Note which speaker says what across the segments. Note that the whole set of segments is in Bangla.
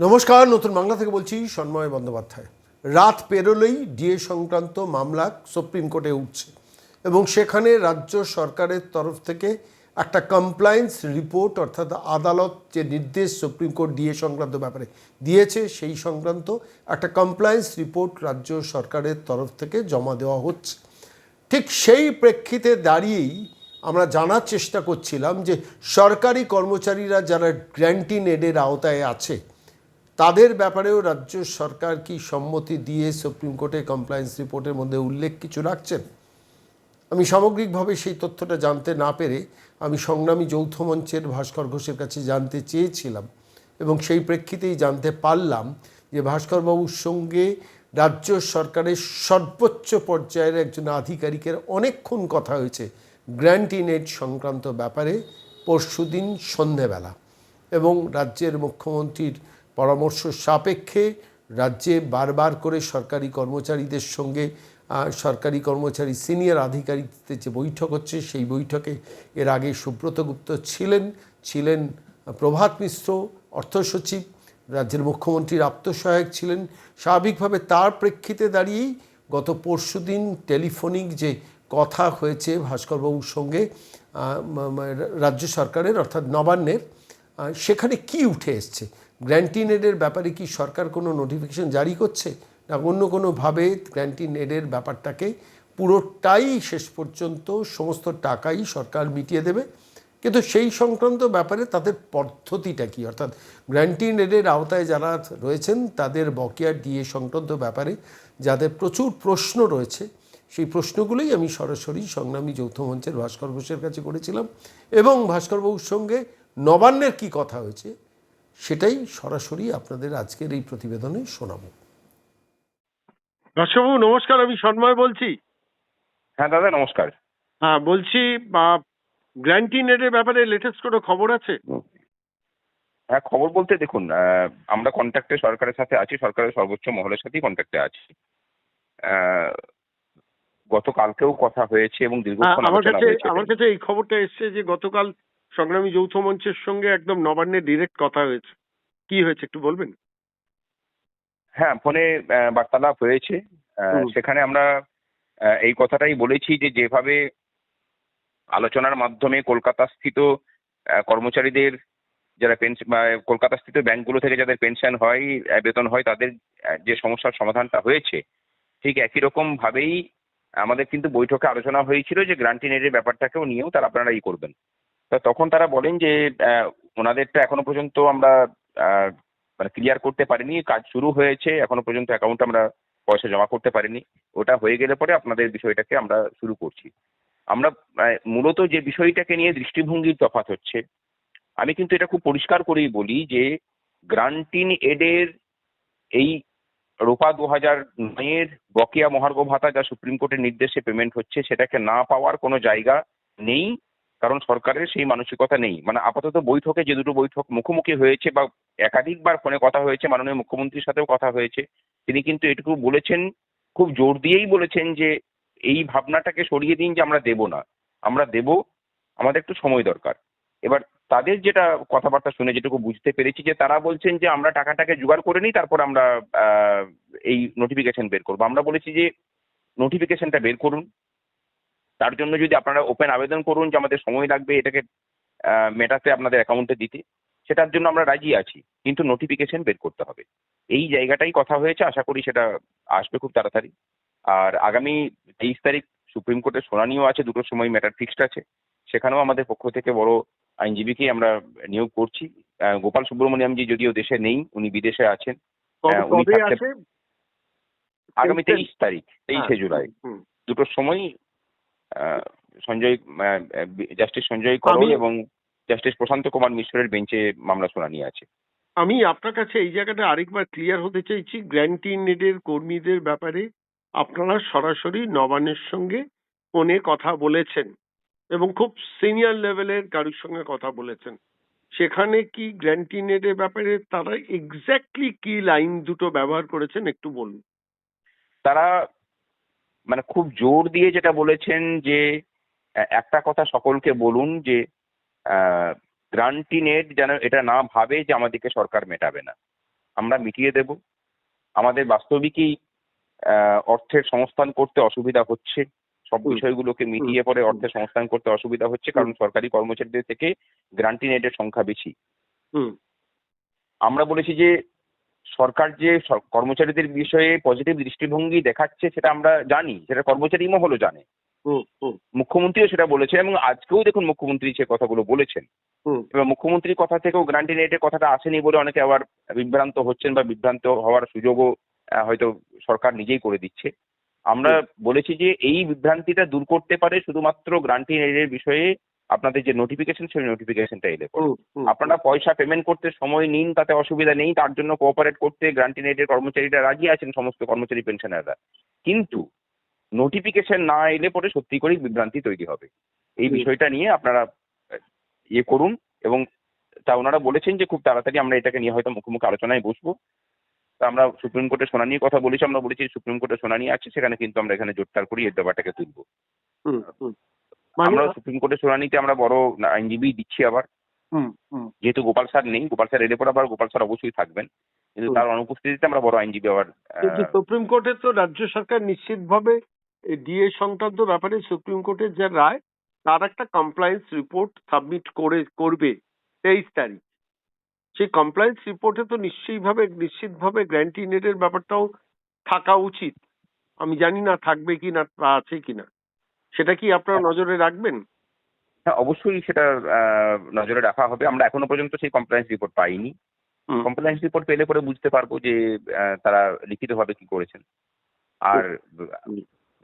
Speaker 1: নমস্কার, নতুন বাংলা থেকে বলছি সন্ময় বন্দ্যোপাধ্যায়। রাত পেরোলেই ডিএ সংক্রান্ত মামলা সুপ্রিম কোর্টে উঠছে এবং সেখানে রাজ্য সরকারের তরফ থেকে একটা কমপ্লায়েন্স রিপোর্ট, অর্থাৎ আদালত যে নির্দেশ সুপ্রিম কোর্ট ডিএ সংক্রান্ত ব্যাপারে দিয়েছে সেই সংক্রান্ত একটা কমপ্লায়েন্স রিপোর্ট রাজ্য সরকারের তরফ থেকে জমা দেওয়া হচ্ছে। ঠিক সেই প্রেক্ষিতে দাঁড়িয়েই আমরা জানার চেষ্টা করছিলাম যে সরকারি কর্মচারীরা যারা গ্র্যান্টিন এডের আওতায় আছে তাদের ব্যাপারেও রাজ্য সরকার কি সম্মতি দিয়ে সুপ্রিম কোর্টে কমপ্লায়েন্স রিপোর্টের মধ্যে উল্লেখ কিছু রাখছেন। আমি সামগ্রিকভাবে সেই তথ্যটা জানতে না পেরে আমি সংগ্রামী যৌথ মঞ্চের ভাস্কর ঘোষের কাছে জানতে চেয়েছিলাম এবং সেই প্রেক্ষিতেই জানতে পারলাম যে ভাস্করবাবুর সঙ্গে রাজ্য সরকারের সর্বোচ্চ পর্যায়ের একজন আধিকারিকের অনেকক্ষণ কথা হয়েছে গ্র্যান্টিন এড সংক্রান্ত ব্যাপারে পরশুদিন সন্ধেবেলা, এবং রাজ্যের মুখ্যমন্ত্রীর পরামর্শ সাপেক্ষে রাজ্যে বারবার করে সরকারি কর্মচারীদের সঙ্গে সরকারি কর্মচারী সিনিয়র আধিকারিকদের যে বৈঠক হচ্ছে সেই বৈঠকে এর আগে সুব্রত গুপ্ত ছিলেন প্রভাত মিশ্র অর্থ সচিব, রাজ্যের মুখ্যমন্ত্রীর আপ্তসহায়ক ছিলেন। স্বাভাবিকভাবে তার প্রেক্ষিতে দাঁড়িয়েই গত পরশুদিন টেলিফোনিক যে কথা হয়েছে ভাস্করবাবুর সঙ্গে রাজ্য সরকারের অর্থাৎ নবান্নের, সেখানে কি উঠে এসছে? গ্র্যান্টিন এডের ব্যাপারে কি সরকার কোনো নোটিফিকেশন জারি করছে, না অন্য কোনোভাবে গ্র্যান্টিন এডের ব্যাপারটাকে পুরোটাই শেষ পর্যন্ত সমস্ত টাকাই সরকার মিটিয়ে দেবে? কিন্তু সেই সংক্রান্ত ব্যাপারে তাদের পদ্ধতিটা কি, অর্থাৎ গ্র্যান্টিন এডের আওতায় যারা রয়েছেন তাদের বকেয়া ডিএ সংক্রান্ত ব্যাপারে যাদের প্রচুর প্রশ্ন রয়েছে, সেই প্রশ্নগুলোই আমি সরাসরি সংগ্রামী যৌথ মঞ্চের ভাস্কর ঘোষের কাছে করেছিলাম এবং ভাস্করবাবুর সঙ্গে নবান্নের কি কথা হয়েছে সেটাই সরাসরি আপনাদের আজকের এই প্রতিবেদনে শোনাবো। ভাস্করবাবু নমস্কার, আমি সন্ময় বলছি।
Speaker 2: হ্যাঁ দাদা নমস্কার।
Speaker 1: হ্যাঁ বলছি, গ্র্যান্টিন এডের ব্যাপারে লেটেস্ট কোনো খবর আছে?
Speaker 2: হ্যাঁ খবর বলতে দেখুন, আমরা কন্ট্যাক্টে সরকারের সাথে আছি, সরকারের সর্বোচ্চ মহলের সাথেই কন্ট্যাক্টে আছি। গতকালকেও কথা হয়েছে এবং দীর্ঘক্ষণ আলোচনা হয়েছে।
Speaker 1: আমার কাছে এই খবরটা এসছে যে গতকাল সংগ্রামী যৌথ মঞ্চের সঙ্গে একদম নবান্নে ডিরেক্ট কথা হয়েছে। কি হয়েছে একটু বলবেন?
Speaker 2: হ্যাঁ ফোনে বার্তালাপ হয়েছে। সেখানে আমরা এই কথাটাই বলেছি যে যেভাবে আলোচনার মাধ্যমে কলকাতা স্থিত কর্মচারীদের যারা পেনশন বা কলকাতা স্থিত ব্যাংকগুলো থেকে যাদের পেনশন হয়, বেতন হয়, তাদের যে সমস্যার সমাধানটা হয়েছে ঠিক একই রকম ভাবেই আমাদের কিন্তু বৈঠকে আলোচনা হয়েছিল যে গ্র্যান্টিন এডের ব্যাপারটাকেও নিয়েও তারা আপনারা করবেন। তো তখন তারা বলেন যে ওনাদেরটা এখনো পর্যন্ত আমরা মানে ক্লিয়ার করতে পারিনি, কাজ শুরু হয়েছে, এখনো পর্যন্ত অ্যাকাউন্টে আমরা পয়সা জমা করতে পারিনি, ওটা হয়ে গেলে পরে আপনাদের বিষয়টাকে আমরা শুরু করছি। আমরা মূলত যে বিষয়টাকে নিয়ে দৃষ্টিভঙ্গির তফাৎ হচ্ছে, আমি কিন্তু এটা খুব পরিষ্কার করেই বলি যে গ্রান্টিন এডের এই রূপা 2009-এর বকেয়া মহার্ঘ ভাতা যা সুপ্রিম কোর্টের নির্দেশে পেমেন্ট হচ্ছে সেটাকে না পাওয়ার কোনো জায়গা নেই, কারণ সরকারের সেই মানসিকতা নেই। মানে আপাতত বৈঠকে যে দুটো বৈঠক মুখোমুখি হয়েছে বা একাধিকবার ফোনে কথা হয়েছে, মাননীয় মুখ্যমন্ত্রীর সাথেও কথা হয়েছে, তিনি কিন্তু এটুকু বলেছেন, খুব জোর দিয়েই বলেছেন যে এই ভাবনাটাকে সরিয়ে দিন যে আমরা দেব না, আমরা দেব, আমাদের একটু সময় দরকার। এবার তাদের যেটা কথাবার্তা শুনে যেটুকু বুঝতে পেরেছি যে তারা বলছেন যে আমরা টাকাটাকে জোগাড় করে নিই, তারপর আমরা এই নোটিফিকেশন বের করবো। আমরা বলেছি যে নোটিফিকেশনটা বের করুন, তার জন্য যদি আপনারা ওপেন আবেদন করুন যে আমাদের সময় লাগবে এটাকে মেটাতে, আপনাদের অ্যাকাউন্টে দিতে, সেটার জন্য আমরা রাজি আছি, কিন্তু নোটিফিকেশন বের করতে হবে। এই জায়গাটাই কথা হয়েছে, আশা করি সেটা আসবে খুব তাড়াতাড়ি। আর আগামী 23 তারিখ সুপ্রিম কোর্টের শুনানিও আছে, দুটোর সময় ম্যাটার ফিক্সড আছে, সেখানেও আমাদের পক্ষ থেকে বড় আইনজীবীকেই আমরা নিয়োগ করছি। গোপাল সুব্রমণিয়ামজি যদিও দেশে নেই, উনি বিদেশে আছেন। উনি থাকতে আগামী 23 তারিখ, 23শে জুলাই দুটোর সময় জাস্টিস সঞ্জয় করণ এবং জাস্টিস প্রশান্ত কুমার মিশ্রের বেঞ্চে মামলা শুনানি আছে।
Speaker 1: আমি আপনার কাছে এই জায়গাটা আরেকবার ক্লিয়ার হতে চাইছি, গ্র্যান্টিন এডের কর্মীদের ব্যাপারে আপনারা সরাসরি নবান্নের সঙ্গে ফোনে কথা বলেছেন এবং খুব সিনিয়র লেভেলের কারোর সঙ্গে কথা বলেছেন। সেখানে কি গ্র্যান্টিন এডের ব্যাপারে তারা এক্স্যাক্টলি কি লাইন দুটো ব্যবহার করেছেন একটু বলুন।
Speaker 2: তারা মানে খুব জোর দিয়ে যেটা বলেছেন যে একটা কথা সকলকে বলুন যে গ্রান্টিন এড যেন এটা না ভাবে যে আমাদেরকে সরকার মেটাবে না। আমরা মিটিয়ে দেব। আমাদের বাস্তবিকই অর্থের সংস্থান করতে অসুবিধা হচ্ছে, সব বিষয়গুলোকে মিটিয়ে পরে অর্থের সংস্থান করতে অসুবিধা হচ্ছে, কারণ সরকারি কর্মচারীদের থেকে গ্রান্টি নেটের সংখ্যা বেশি। আমরা বলেছি যে সরকার যে কর্মচারীদের বিষয়ে পজিটিভ দৃষ্টিভঙ্গি দেখাচ্ছে সেটা আমরা জানি, সেটা কর্মচারী মহলও জানে, মুখ্যমন্ত্রীও সেটা বলেছেন, এবং আজকেও দেখুন মুখ্যমন্ত্রী সে কথাগুলো বলেছেন। এবার মুখ্যমন্ত্রীর কথা থেকেও গ্রান্টি নেটের কথাটা আসেনি বলে অনেকে আবার বিভ্রান্ত হচ্ছেন, বা বিভ্রান্ত হওয়ার সুযোগও হয়তো সরকার নিজেই করে দিচ্ছে। আমরা বলেছি যে এই বিভ্রান্তিটা দূর করতে পারে শুধুমাত্র গ্রান্টি নেটের বিষয়ে আপনাদের যে নোটিফিকেশন, সেই নোটিফিকেশনটা এলে পরে। আপনারা পয়সা পেমেন্ট করতে সময় নিন, তাতে অসুবিধা নেই, তার জন্য কোঅপারেট করতে গ্রান্টি নেটের কর্মচারীরা রাজি আছেন, সমস্ত কর্মচারী পেনশনাররা। কিন্তু নোটিফিকেশন না এলে পরে সত্যি করেই বিভ্রান্তি তৈরি হবে। এই বিষয়টা নিয়ে আপনারা ইয়ে করুন, এবং তা ওনারা বলেছেন যে খুব তাড়াতাড়ি আমরা এটাকে নিয়ে হয়তো মুখোমুখি আলোচনায় বসবো। তা আমরা সুপ্রিম কোর্টে শুনানির কথা বলেছি, আমরা বলেছি সুপ্রিম কোর্টে শুনানি আছে, সেখানে কিন্তু আমরা এখানে জোরদার করি এর ব্যাপারটাকে তুলবো। আমরা সুপ্রিম কোর্টের শুনানিতে আমরা বড় আইনজীবী দিচ্ছি আবার, যেহেতু গোপাল স্যার নেই, গোপাল স্যার এলে পরে আবার গোপাল স্যার অবশ্যই থাকবেন, কিন্তু তার অনুপস্থিতিতে আমরা বড় আইনজীবী আবার।
Speaker 3: কিন্তু সুপ্রিম কোর্টে তো রাজ্য সরকার নিশ্চিতভাবে ডিএ সংক্রান্ত ব্যাপারে সুপ্রিম কোর্টের যে রায়, তার একটা কমপ্লায়েন্স রিপোর্ট সাবমিট করবে 23 তারিখ। সেই কমপ্লায়েন্স রিপোর্টে তো নিশ্চিতভাবে গ্র্যান্টি নেটের ব্যাপারটাও থাকা উচিত। আমি জানি না থাকবে কি না বা আছে কিনা, সেটা কি আপনারা নজরে রাখবেন?
Speaker 2: হ্যাঁ, অবশ্যই সেটা নজরে রাখা হবে। আমরা এখনো পর্যন্ত সেই কমপ্লায়েন্স রিপোর্ট পাইনি। কমপ্লায়েন্স রিপোর্ট পেলে পরে বুঝতে পারবো যে তারা লিখিতভাবে কি করেছেন। আর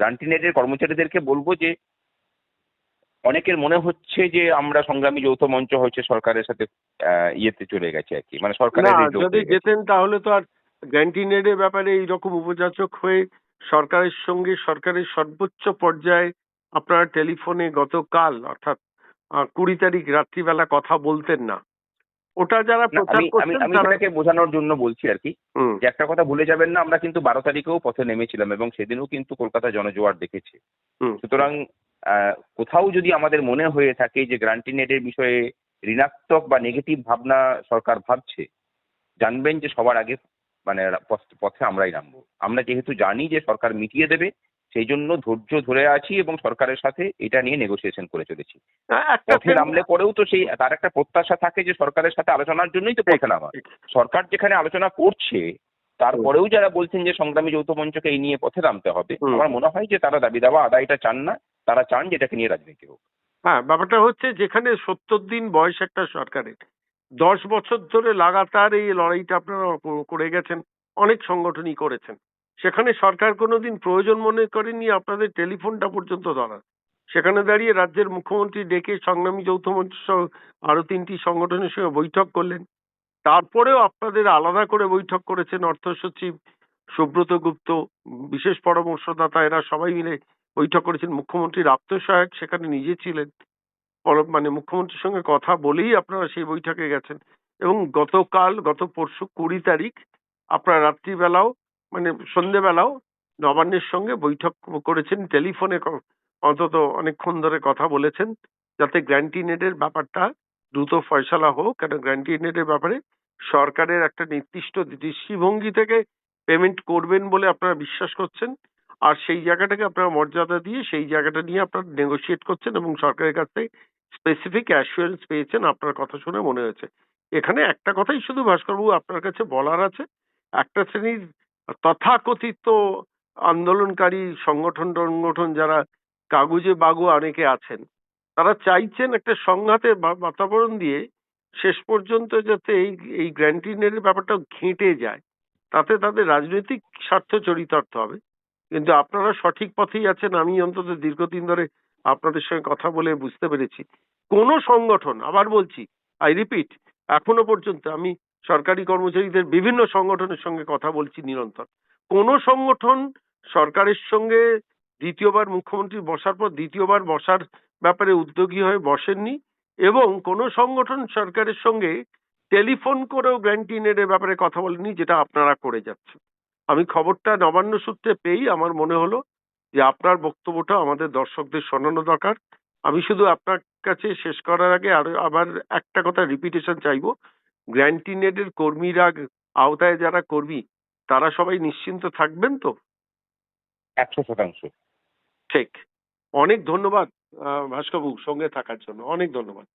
Speaker 2: গ্রান্টি নেটের কর্মচারীদেরকে বলবো যে অনেকের মনে হচ্ছে যে আমরা সংগ্রামী যৌথ মঞ্চ হচ্ছে সরকারের সাথে ইয়েতে চলে গেছে আর কি, মানে সরকারের
Speaker 3: যদি যেতেন তাহলে তো আর গ্র্যান্টি নেটের ব্যাপারে এইরকম উপযাচক হয়ে সরকারের সঙ্গে সরকারের সর্বোচ্চ পর্যায়ে আপনারা টেলিফোনে গতকাল অর্থাৎ 20 তারিখ রাত্রিবেলা কথা বলতেন না। ওটা যারা প্রচার করছেন
Speaker 2: আমি সেটাকে বোঝানোর জন্য বলছি আর কি, যে একটা কথা ভুলে যাবেন না, আমরা কিন্তু 12 তারিখেও পথে নেমেছিলাম এবং সেদিনও কিন্তু কলকাতা জনজোয়ার দেখেছে। সুতরাং কোথাও যদি আমাদের মনে হয়ে থাকে যে গ্রান্টি নেটের বিষয়ে ঋণাত্মক বা নেগেটিভ ভাবনা সরকার ভাবছে, জানবেন যে সবার আগে মানে পথে আমরাই নামবো। আমরা যেহেতু জানি যে সরকার মিটিয়ে দেবে, সেই জন্য ধৈর্য ধরে আছি এবং সরকারের সাথে এটা নিয়ে নেগোসিয়েশন করে চলেছি। পথে নামলে পরেও তো সেই তার একটা প্রত্যাশা থাকে যে সরকারের সাথে আলোচনার জন্যই তো পথে নামা। সরকার যেখানে আলোচনা করছে তারপরেও যারা বলছেন যে সংগ্রামী যৌথ মঞ্চকে এই নিয়ে পথে নামতে হবে, আমার মনে হয় যে তারা দাবি দাওয়া আদায়টা চান না, তারা চান যে এটাকে নিয়ে রাজনীতি হোক।
Speaker 3: হ্যাঁ, ব্যাপারটা হচ্ছে যেখানে 70 দিন বয়স একটা সরকারের, 10 বছর ধরে লাগাতার এই লড়াইটা আপনারা করে গেছেন, অনেক সংগঠনই করেছেন, সেখানে সরকার কোনোদিন প্রয়োজন মনে করেনি আপনাদের টেলিফোনটা পর্যন্ত ধরার। সেখানে দাঁড়িয়ে রাজ্যের মুখ্যমন্ত্রী ডেকে সংগ্রামী যৌথ মঞ্চ সহ আরো 3টি সংগঠনের সঙ্গে বৈঠক করলেন। তারপরেও আপনাদের আলাদা করে বৈঠক করেছেন অর্থ সচিব সুব্রত গুপ্ত, বিশেষ পরামর্শদাতা, এরা সবাই মিলে বৈঠক করেছেন। মুখ্যমন্ত্রীর আপ্তসহায়ক সেখানে নিজে ছিলেন। মানে মুখ্যমন্ত্রীর সঙ্গে কথা বলেই আপনারা সেই বৈঠকে গেছেন। এবং গত পরশু 20 তারিখ আপনারা রাত্রিবেলাও মানে সন্ধ্যেবেলাও নবান্নের সঙ্গে বৈঠক করেছেন, টেলিফোনে অন্তত অনেকক্ষণ ধরে কথা বলেছেন, যাতে গ্র্যান্টি নেটের ব্যাপারটা দ্রুত ফয়সালা হোক। কেন গ্র্যান্টি নেটের ব্যাপারে সরকারের একটা নির্দিষ্ট দৃষ্টিভঙ্গি থেকে পেমেন্ট করবেন বলে আপনারা বিশ্বাস করছেন, আর সেই জায়গাটাকে আপনারা মর্যাদা দিয়ে সেই জায়গাটা নিয়ে আপনারা নেগোশিয়েট করছেন এবং সরকারের কাছ থেকে স্পেসিফিক অ্যাসুরেন্স পেয়েছেন। আপনার কথা শুনে মনে হয়েছে এখানে একটা কথাই শুধু ভাস্করবাবু আপনার কাছে বলার আছে, একটা শ্রেণীর তথাকথিত আন্দোলনকারী সংগঠন যারা কাগুজে বাগু অনেকে আছেন, তারা চাইছেন একটা সংঘাতের বাতাবরণ দিয়ে শেষ পর্যন্ত যাতে এই গ্র্যান্টি নেটের ব্যাপারটা ঘেঁটে যায়, তাতে তাদের রাজনৈতিক স্বার্থ চরিতার্থ হবে। কিন্তু আপনারা সঠিক পথেই আছেন। আমি অন্তত দীর্ঘদিন ধরে আপনাদের সঙ্গে কথা বলে বুঝতে পেরেছি কোন সংগঠন, আবার বলছি, আই রিপিট, এখনো পর্যন্ত আমি সরকারি কর্মচারীদের বিভিন্ন সংগঠনের সঙ্গে কথা বলছি নিরন্তর, কোন সংগঠন সরকারের সঙ্গে দ্বিতীয়বার মুখ্যমন্ত্রী বসার পর দ্বিতীয়বার বসার ব্যাপারে উদ্যোগী হয়ে বসেননি, এবং কোন সংগঠন সরকারের সঙ্গে টেলিফোন করেও গ্র্যান্টি নেটের ব্যাপারে কথা বলেনি, যেটা আপনারা করে যাচ্ছেন। আমি খবরটা নবান্ন সূত্রে পেয়েই আমার মনে হলো যে আপনার বক্তব্যটা আমাদের দর্শকদের শোনানো দরকার। আমি শুধু আপনার কাছে শেষ করার আগে আবার একটা কথা রিপিটেশন চাইবো, গ্র্যান্টি নেটের কর্মীরা আওতায় যারা কর্মী তারা সবাই নিশ্চিন্ত থাকবেন তো?
Speaker 2: 100%।
Speaker 3: ঠিক। অনেক ধন্যবাদ ভাস্করবাবু সঙ্গে থাকার জন্য, অনেক ধন্যবাদ।